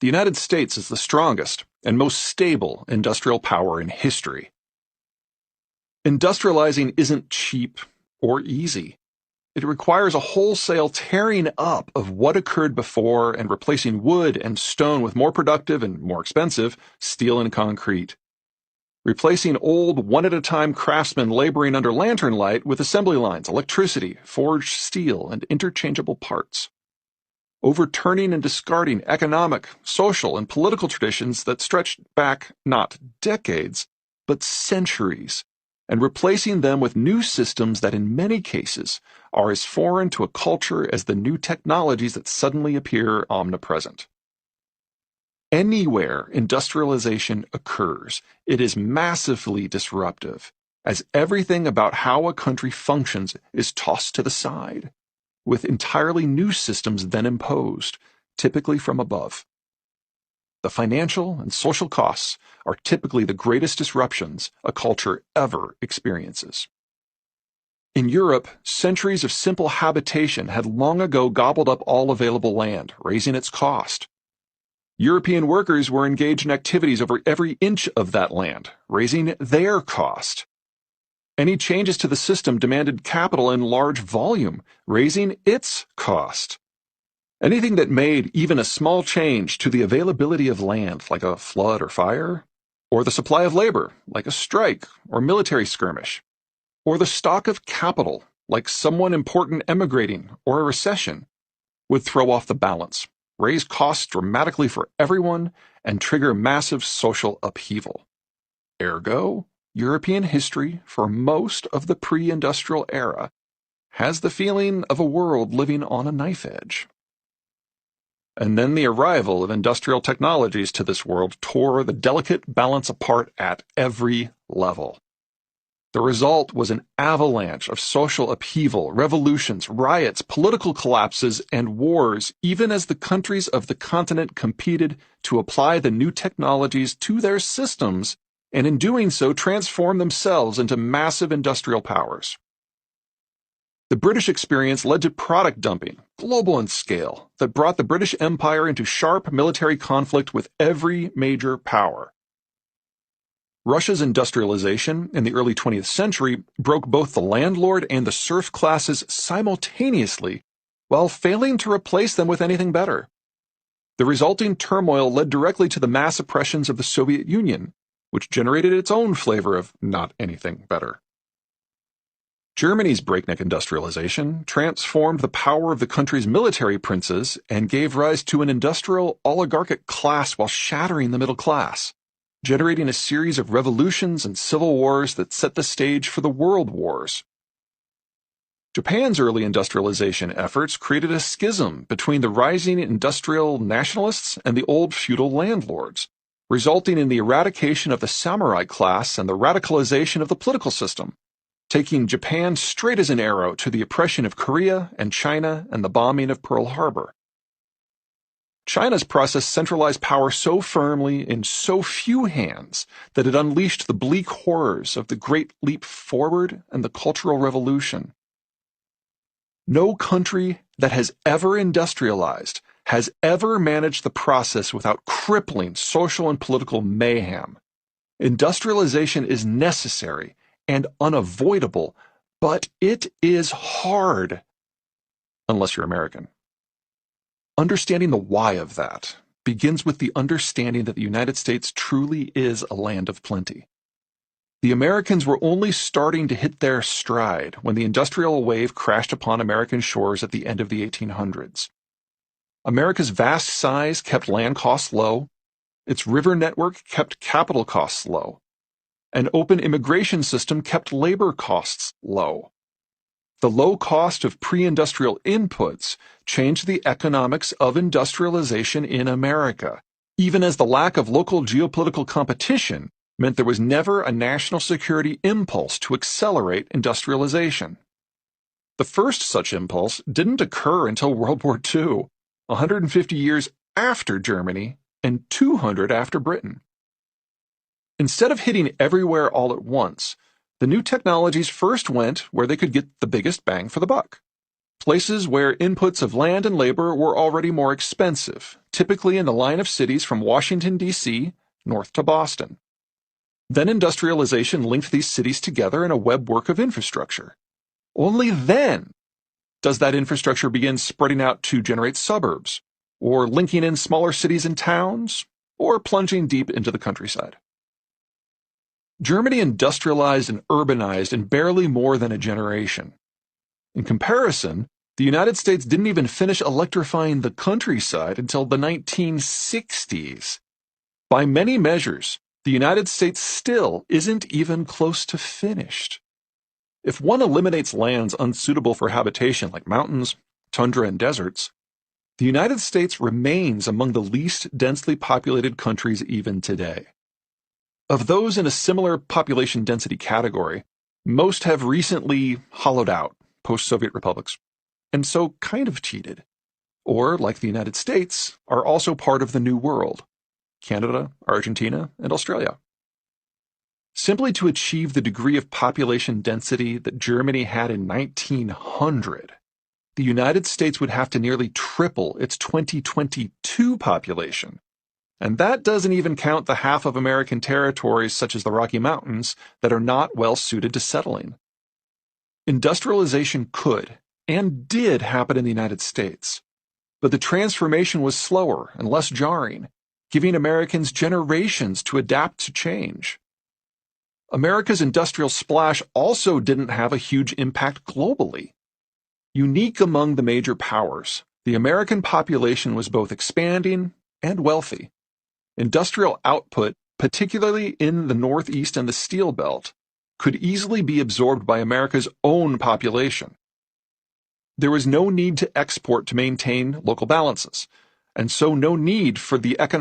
the United States is the strongest and most stable industrial power in history. Industrializing isn't cheap or easy. It requires a wholesale tearing up of what occurred before and replacing wood and stone with more productive and more expensive steel and concrete. Replacing old one-at-a-time craftsmen laboring under lantern light with assembly lines, electricity, forged steel, and interchangeable parts. Overturning and discarding economic, social, and political traditions that stretched back not decades, but centuries, and replacing them with new systems that in many cases are as foreign to a culture as the new technologies that suddenly appear omnipresent. Anywhere industrialization occurs, it is massively disruptive, as everything about how a country functions is tossed to the side, with entirely new systems then imposed, typically from above. The financial and social costs are typically the greatest disruptions a culture ever experiences. In Europe, centuries of simple habitation had long ago gobbled up all available land, raising its cost. European workers were engaged in activities over every inch of that land, raising their cost. Any changes to the system demanded capital in large volume, raising its cost. Anything that made even a small change to the availability of land, like a flood or fire, or the supply of labor, like a strike or military skirmish, or the stock of capital, like someone important emigrating or a recession, would throw off the balance, raise costs dramatically for everyone, and trigger massive social upheaval. Ergo, European history, for most of the pre-industrial era, has the feeling of a world living on a knife edge. And then the arrival of industrial technologies to this world tore the delicate balance apart at every level. The result was an avalanche of social upheaval, revolutions, riots, political collapses, and wars, even as the countries of the continent competed to apply the new technologies to their systems, and in doing so transform themselves into massive industrial powers. The British experience led to product dumping, global in scale, that brought the British Empire into sharp military conflict with every major power. Russia's industrialization in the early 20th century broke both the landlord and the serf classes simultaneously, while failing to replace them with anything better. The resulting turmoil led directly to the mass oppressions of the Soviet Union, which generated its own flavor of not anything better. Germany's breakneck industrialization transformed the power of the country's military princes and gave rise to an industrial oligarchic class while shattering the middle class, generating a series of revolutions and civil wars that set the stage for the world wars. Japan's early industrialization efforts created a schism between the rising industrial nationalists and the old feudal landlords, resulting in the eradication of the samurai class and the radicalization of the political system, taking Japan straight as an arrow to the oppression of Korea and China and the bombing of Pearl Harbor. China's process centralized power so firmly in so few hands that it unleashed the bleak horrors of the Great Leap Forward and the Cultural Revolution. No country that has ever industrialized has ever managed the process without crippling social and political mayhem. Industrialization is necessary and unavoidable, but it is hard, unless you're American. Understanding the why of that begins with the understanding that the United States truly is a land of plenty. The Americans were only starting to hit their stride when the industrial wave crashed upon American shores at the end of the 1800s. America's vast size kept land costs low, its river network kept capital costs low, an open immigration system kept labor costs low. The low cost of pre-industrial inputs changed the economics of industrialization in America, even as the lack of local geopolitical competition meant there was never a national security impulse to accelerate industrialization. The first such impulse didn't occur until World War II, 150 years after Germany and 200 after Britain. Instead of hitting everywhere all at once, the new technologies first went where they could get the biggest bang for the buck. places where inputs of land and labor were already more expensive, typically in the line of cities from Washington, D.C., north to Boston. Then industrialization linked these cities together in a webwork of infrastructure. Only then does that infrastructure begin spreading out to generate suburbs, or linking in smaller cities and towns, or plunging deep into the countryside. Germany industrialized and urbanized in barely more than a generation. In comparison, the United States didn't even finish electrifying the countryside until the 1960s. By many measures, the United States still isn't even close to finished. If one eliminates lands unsuitable for habitation like mountains, tundra, and deserts, the United States remains among the least densely populated countries even today. Of those in a similar population density category, most have recently hollowed out post-Soviet republics, and so kind of cheated. Or, like the United States, are also part of the New World: Canada, Argentina, and Australia. Simply to achieve the degree of population density that Germany had in 1900, the United States would have to nearly triple its 2022 population. And that doesn't even count the half of American territories, such as the Rocky Mountains, that are not well suited to settling. Industrialization could, and did, happen in the United States, but the transformation was slower and less jarring, giving Americans generations to adapt to change. America's industrial splash also didn't have a huge impact globally. Unique among the major powers, the American population was both expanding and wealthy. Industrial output, particularly in the Northeast and the Steel Belt, could easily be absorbed by America's own population. There was no need to export to maintain local balances, and so no need for the economic